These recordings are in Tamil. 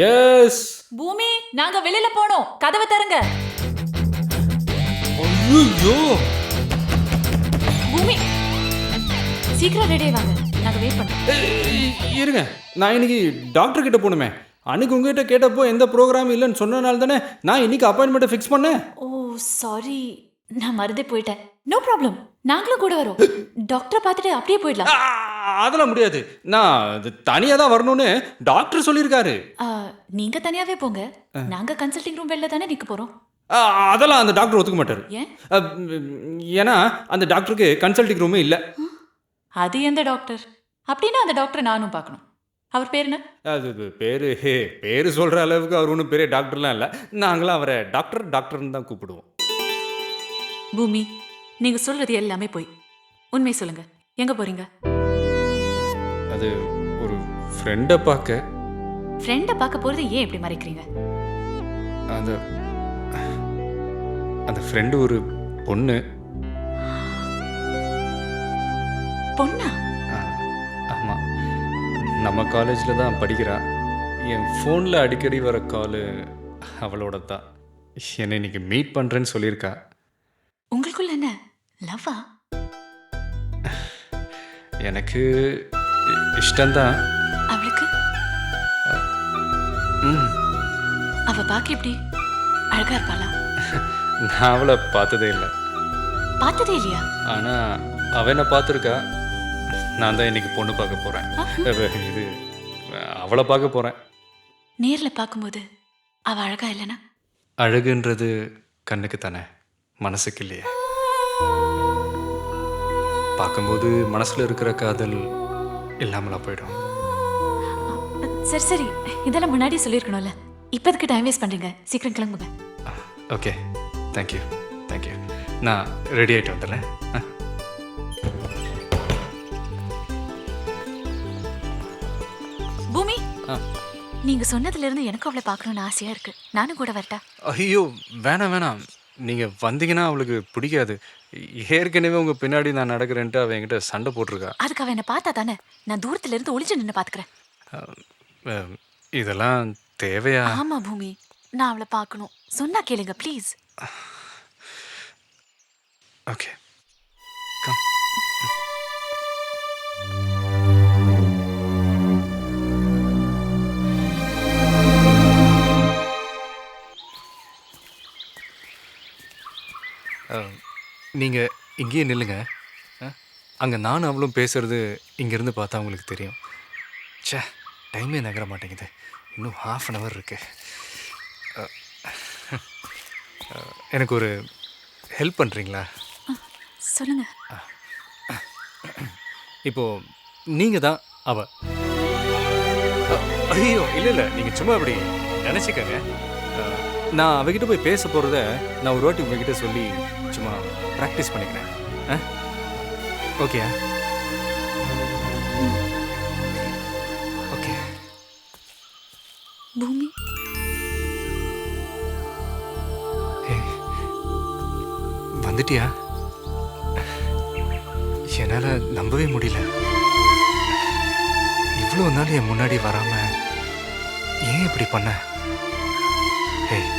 எஸ். பூமி, நாங்க வெளியில போனோம். கதவை தருங்க. ஐயோ, பூமி, சீக்கிரம் ரெடி வாங்க. நாங்க வெயிட் பண்றோம். இருங்க, நான் இன்னைக்கு டாக்டர் கிட்ட போகணுமே. அன்னைக்கு உங்ககிட்ட கேட்டப்போ எந்த ப்ரோக்ராம் இல்லைன்னு சொன்னனால தானே நான் இன்னைக்கு அப்பாயின்மெண்ட்டை ஃபிக்ஸ் பண்ணேன். ஓ சாரி, நான் மறந்தே போயிட்டேன். நோ ப்ராப்ளம், நாங்களும் கூட வரோம். டாக்டரை பார்த்துட்டு அப்படியே போயிடலாம். அதெல்லாம் முடியாது. நான் தனியாக தான் வரணும்னு டாக்டர் சொல்லியிருக்காரு. நீங்க தனியாவே போங்க. நாங்க கன்சல்டிங் ரூம் வெளில தானே நிக்க போறோம். அதெல்லாம் அந்த டாக்டர் ஒத்துக்க மாட்டார். ஏன்? ஏன்னா அந்த டாக்டருக்கு கன்சல்டிங் ரூமே இல்லை. அது எந்த டாக்டர்? அப்படின்னா அந்த டாக்டர் நானும் பார்க்கணும். அவர் பேர் என்ன? அது பேர் சொல்கிற அளவுக்கு அவர் ஒன்றும் பெரிய டாக்டர்லாம் இல்லை. நாங்களாம் அவரை டாக்டர்னு தான் கூப்பிடுவோம். பூமி, நீங்க சொல்றது எல்லாமே போய். உண்மை சொல்லுங்க, எங்க போறீங்க? அது ஒரு ஃப்ரெண்டை பார்க்க. ஃப்ரெண்டை பார்க்க போறது ஏன் இப்படி மறைக்கிறீங்க? அந்த அந்த ஃப்ரெண்டு ஒரு பொண்ணு. பொண்ணா? ஆமாம், நம்ம காலேஜில் தான் படிக்கிறா. என் ஃபோனில் அடிக்கடி வர காலு அவளோட தான். என்னை இன்னைக்கு மீட் பண்ணுறேன்னு சொல்லியிருக்கா. உங்களுக்குள்ள என்ன லவ்வா? எனக்கு இஷ்டம்தான். அவளுக்கு? அவ பார்க்க எப்படி? அழகா இருப்பாளா? நான் அவளை பார்த்ததே இல்லை. பார்த்ததே இல்லையா? ஆனால் அவ என்ன பார்த்துருக்கா. நான் தான் இன்னைக்கு பொண்ணு பார்க்க போகிறேன். இது அவளை பார்க்க போகிறேன். நேர்ல பார்க்கும்போது அவ அழகா இல்லைனா? அழகுன்றது கண்ணுக்கு தானே, மனசுக்கு இல்லையா? பார்க்கும்போது மனசில் இருக்கிற காதல் இல்லாமலா போயிடும். சரி சரி, இதெல்லாம் முன்னாடி சொல்லியிருக்கணும்ல. இப்போ எதுக்கு டைம் வேஸ்ட் பண்ணுறீங்க? சீக்கிரம் கிளம்புங்க. Okay, thank you. நான் ரெடி ஆகிட்டு வந்துடுறேன். பூமி, நீங்க சொன்னதுல இருந்து எனக்கு அவளை பார்க்கணும்னு ஆசையா இருக்கு. நானும் கூட வரட்டா? ஐயோ, வேணாம். நீங்கள் வந்தீங்கன்னா அவளுக்கு பிடிக்காது. ஏற்கனவே உங்கள் பின்னாடி நான் நடக்கிறேன்ட்டு அவள் என்கிட்ட சண்டை போட்டிருக்கா. அதுக்கு அவ என்ன பார்த்தா தானே? நான் தூரத்துல இருந்து ஒளிஞ்சு நின்று பார்த்துக்கிறேன். இதெல்லாம் தேவையா? ஆமா பூமி, நான் அவளை பார்க்கணும். சொன்னா கேளுங்க ப்ளீஸ். Okay, come. நீங்கள் இங்கேயே நில்லுங்க. அங்கே நானும் அவளும் பேசுகிறது இங்கேருந்து பார்த்தா உங்களுக்கு தெரியும். ச்சே, டைமே நகர மாட்டேங்குது. இன்னும் ½ அன் ஹவர் இருக்கு. எனக்கு ஒரு ஹெல்ப் பண்ணுறீங்களா? சொல்லுங்க. இப்போது நீங்கள் தான் அவ. ஐயோ, இல்லை, நீங்கள் சும்மா அப்படி நினச்சிக்கங்க. நான் அவகிட்ட போய் பேச போகிறத நான் ஒரு வாட்டி உங்ககிட்ட சொல்லி சும்மா ப்ராக்டிஸ் பண்ணிக்கிறேன். ஓகே? ஓகே. பூமி, வந்துட்டியா? என்னால் நம்பவே முடியல. இவ்வளோ நாள் என் முன்னாடி வராம ஏன் இப்படி பண்ண? ஏய்,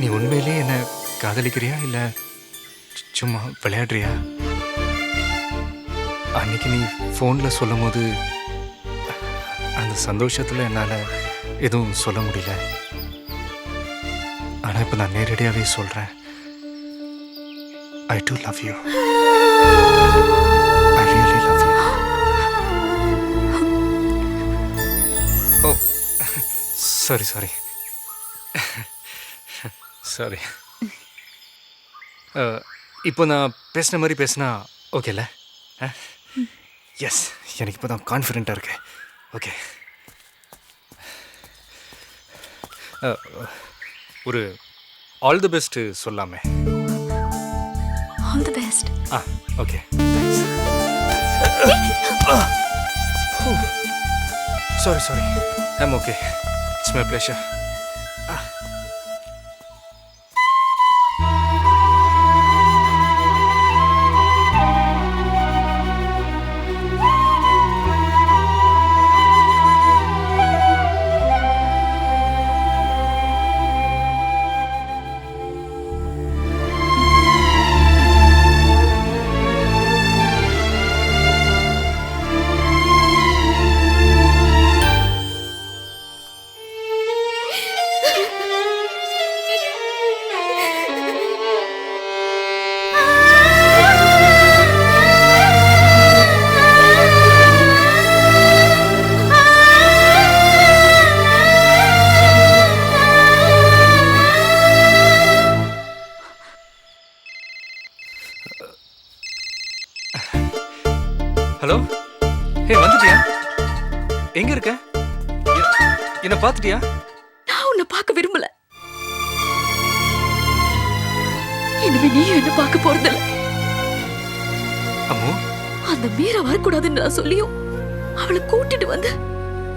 நீ உண்மையிலே என்ன காதலிக்கிறியா இல்லை சும்மா விளையாடுறியா? அன்னைக்கு நீ ஃபோனில் சொல்லும் போது அந்த சந்தோஷத்தில் என்னால் எதுவும் சொல்ல முடியல. ஆனால் இப்போ நான் நேரடியாகவே சொல்கிறேன். I do love you. I really love you. Oh, sorry. இப்போ நான் பேசின மாதிரி பேசினா ஓகேல? எஸ், எனக்கு இப்போ தான் கான்ஃபிடென்ட்டாக இருக்கு. ஓகே, ஒரு ஆல் தி பெஸ்ட் சொல்லாமே. All the best. Okay. Sorry. I'm okay. It's my pleasure. என்ன பார்த்துட்டியா? நான் உன்னை பார்க்க விரும்பல. இனிமே நீயும் என்ன பார்க்க போறதில்ல. அம்மு, அந்த மீரா வரக்கூடாதுன்னு நான் சொல்லியும் அவளை கூட்டிட்டு வந்து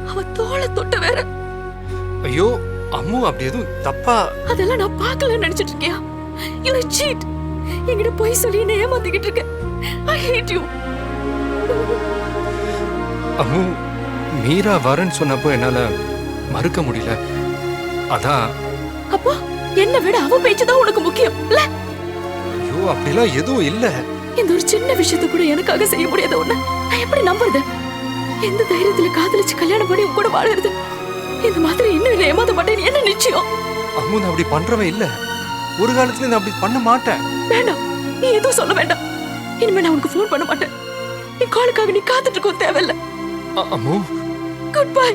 அவ தோளை தொட்ட வேற. ஐயோ அம்மு, அப்படி எதுவும் தப்பா? அதெல்லாம் நான் பார்க்கலன்னு நினைச்சிட்டு இருக்கியா? You are cheat. என்கிட்ட போய் சொல்லி என்ன ஏமாத்திக்கிட்டு இருக்க. I hate you. Ammu, Meera வரேன்னு சொன்னப்போ என்னால மறுக்க முடியல. அதான். அப்போ என்ன விட அவ பேச்சுதான் உனக்கு முக்கியம் இல்ல? ஐயோ அப்படிலாம் எதுவும் இல்ல. இந்த ஒரு சின்ன விஷயத்தை கூட எனக்காக செய்ய முடியாத ஒண்ணு நான் எப்படி நம்புறது? எந்த தைரியத்துல காதலிச்சு கல்யாணம் பண்ணி உன் கூட வாழறது? இந்த மாதிரி இன்னும் என்ன ஏமாத்த மாட்டேன்னு என்ன நிச்சயம்? அம்மு, நான் அப்படி பண்றவன் இல்ல. ஒரு காலத்துல நான் அப்படி பண்ண மாட்டேன். வேண்டாம், நீ எதுவும் சொல்ல வேண்டாம். இனிமே நான் உனக்கு ஃபோன் பண்ண மாட்டேன். நீ காலுக்காக நீ காத்துட்டு இருக்க தேவையில்ல. Ammu, good bye.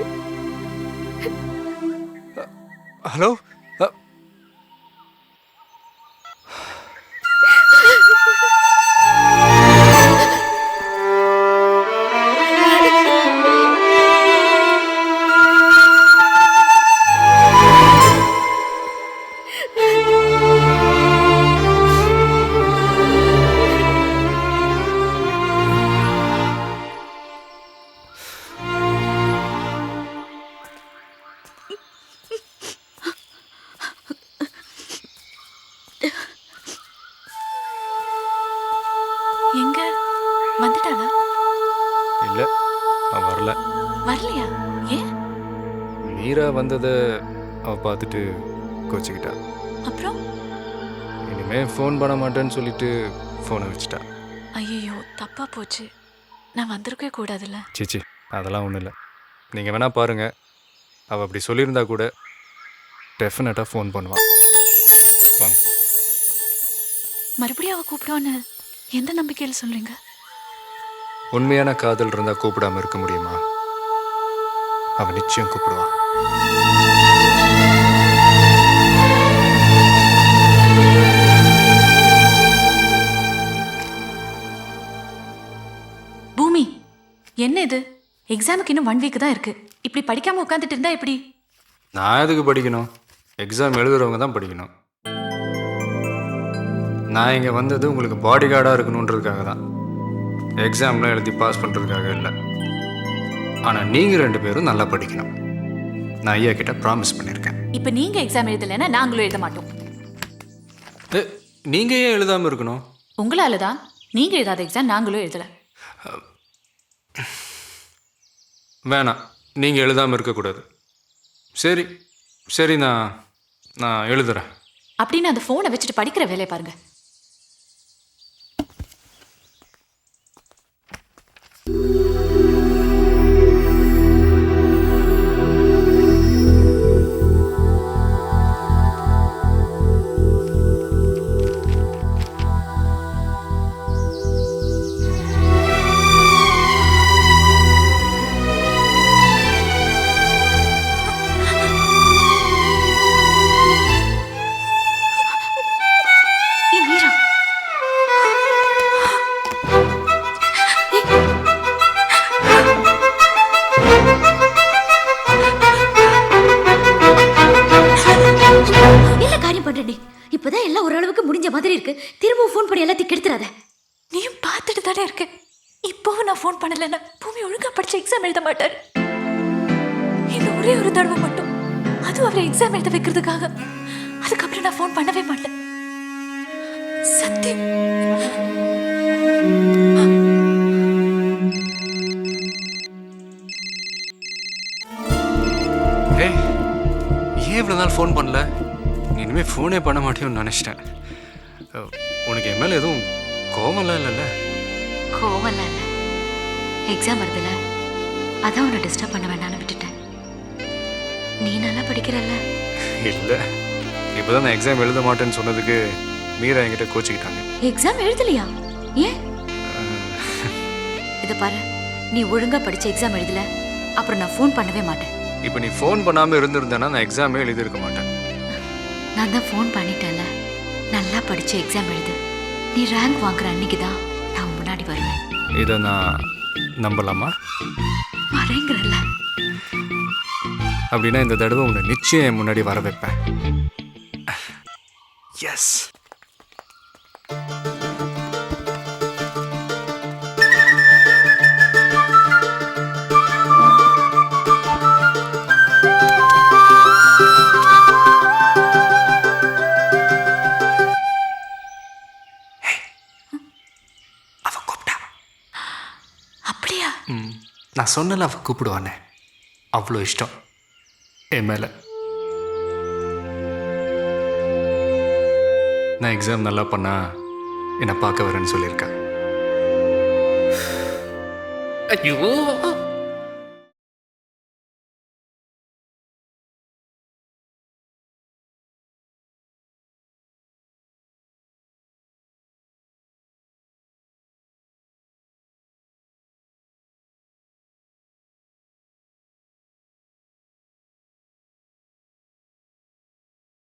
ஹலோ. எங்க வந்துட்டாளா? இல்ல, அவ வரல. வரலையா? ஏன்? மீரா வந்ததை அவ பார்த்துட்டு கோச்சிக்கிட்டா. அப்புறம்? இனிமே ஃபோன் பண்ண மாட்டேன்னு சொல்லிட்டு ஃபோனை வச்சுட்டா. ஐயோ, தப்பா போச்சு. நான் வந்திருக்கவே கூடாதுல்ல. சீச்சி, அதெல்லாம் ஒன்றும் இல்லை. நீங்கள் வேணா பாருங்க, அவள் அப்படி சொல்லியிருந்தா கூட டெஃபினட்டாக ஃபோன் பண்ணுவான். வாங்க. மறுபடியும் அவ கூப்பிடுவான்னு எந்த நம்பிக்கையில சொல்றீங்க? உண்மையான காதல் இருந்தால் கூப்பிடாம இருக்க முடியுமா? அவன் நிச்சயம் கூப்பிடுவான். பூமி, என்ன இது? எக்ஸாமுக்கு இன்னும் 1 வீக் தான் இருக்கு. இப்படி படிக்காம உட்காந்துட்டு இருந்தா எப்படி? நான் எதுக்கு படிக்கணும்? எக்ஸாம் எழுதுறவங்க தான் படிக்கணும். நான் இங்கே வந்தது உங்களுக்கு பாடி கார்டாக இருக்கணுன்றதுக்காக தான். எக்ஸாம்லாம் எழுதி பாஸ் பண்ணுறதுக்காக இல்லை. ஆனால் நீங்கள் 2 பேரும் நல்லா படிக்கணும். நான் ஐயா கிட்ட ப்ராமிஸ் பண்ணியிருக்கேன். இப்ப நீங்க எக்ஸாம் எழுதலைன்னா நாங்களும் எழுத மாட்டோம். நீங்கள் ஏன் எழுதாமல் இருக்கணும்? உங்களால தான். நீங்க எழுதாத எக்ஸாம் நாங்களும் எழுதல. வேணாம், நீங்கள் எழுதாமல் இருக்கக்கூடாது. சரி சரி, நான் எழுதுறேன். அப்படின்னு அந்த ஃபோனை வச்சுட்டு படிக்கிற வேலையை பாருங்க. இப்பதான் எல்லாம் ஓரளவுக்கு முடிஞ்ச மாதிரி இருக்கு. திரும்பவும் ஃபோன் பண்ணி எல்லாத்தையும் கெடுத்துறாத. நீயும் பார்த்துட்டு தானே இருக்க. இப்போவும் நான் ஃபோன் பண்ணலன்னா பூமி ஒழுங்கா படிச்ச எக்ஸாம் எழுத மாட்டார். இது ஒரே ஒரு தடவை மட்டும், அதுவும் அவரை எக்ஸாம் எழுத வைக்கிறதுக்காக. அதுக்கப்புறம் நான் ஃபோன் பண்ணவே மாட்டேன். சத்தியம். ஏன் இவ்வளோ நாள் ஃபோன் பண்ணல? நீ இனிமேல் ஃபோனே பண்ண மாட்டேன்னு நினச்சிட்டேன். உனக்கு என் மேலே எதுவும் கோவம்லாம் இல்லைல்ல? கோவம்லாம் இல்லை. எக்ஸாம் வருதுல, அதான் உன்னை டிஸ்டர்ப் பண்ண வேண்டாம்னு விட்டுட்டேன். நீ நல்லா படிக்கிறல்ல? இல்லை, இப்போ தான் நான் எக்ஸாம் எழுத மாட்டேன்னு சொன்னதுக்கு மீரா என்கிட்ட கோச்சிக்கிட்டாங்க. எக்ஸாம் எழுதலையா? ஏன்? இதை பாரு, நீ ஒழுங்கா படிச்ச எக்ஸாம் எழுதல, அப்புறம் நான் ஃபோன் பண்ணவே மாட்டேன். இப்போ நீ ஃபோன் பண்ணாமல் இருந்திருந்தேன்னா நான் எக்ஸாமே எழுதியிருக்க மாட்டேன். நான் தான் ஃபோன் பண்ணிட்டேன்ல. நல்லா படிச்ச எக்ஸாம் எழுது. நீ ரேங்க் வாங்குற அன்னைக்கு தான் நான் முன்னாடி வருவேன். இதை நான் நம்பலாமா? வரேங்கிறல்ல. அப்படின்னா இந்த தடவை உன்னை நிச்சயம் என் முன்னாடி வர வைப்பேன். எஸ். அப்படியா? நான் சொன்னல அவ கூப்பிடுவானே, அவ்வளோ இஷ்டம் என் மேலே. நான் எக்ஸாம் நல்லா பண்ணா என்னை பார்க்க வரேன்னு சொல்லியிருக்கேன். ஐயோ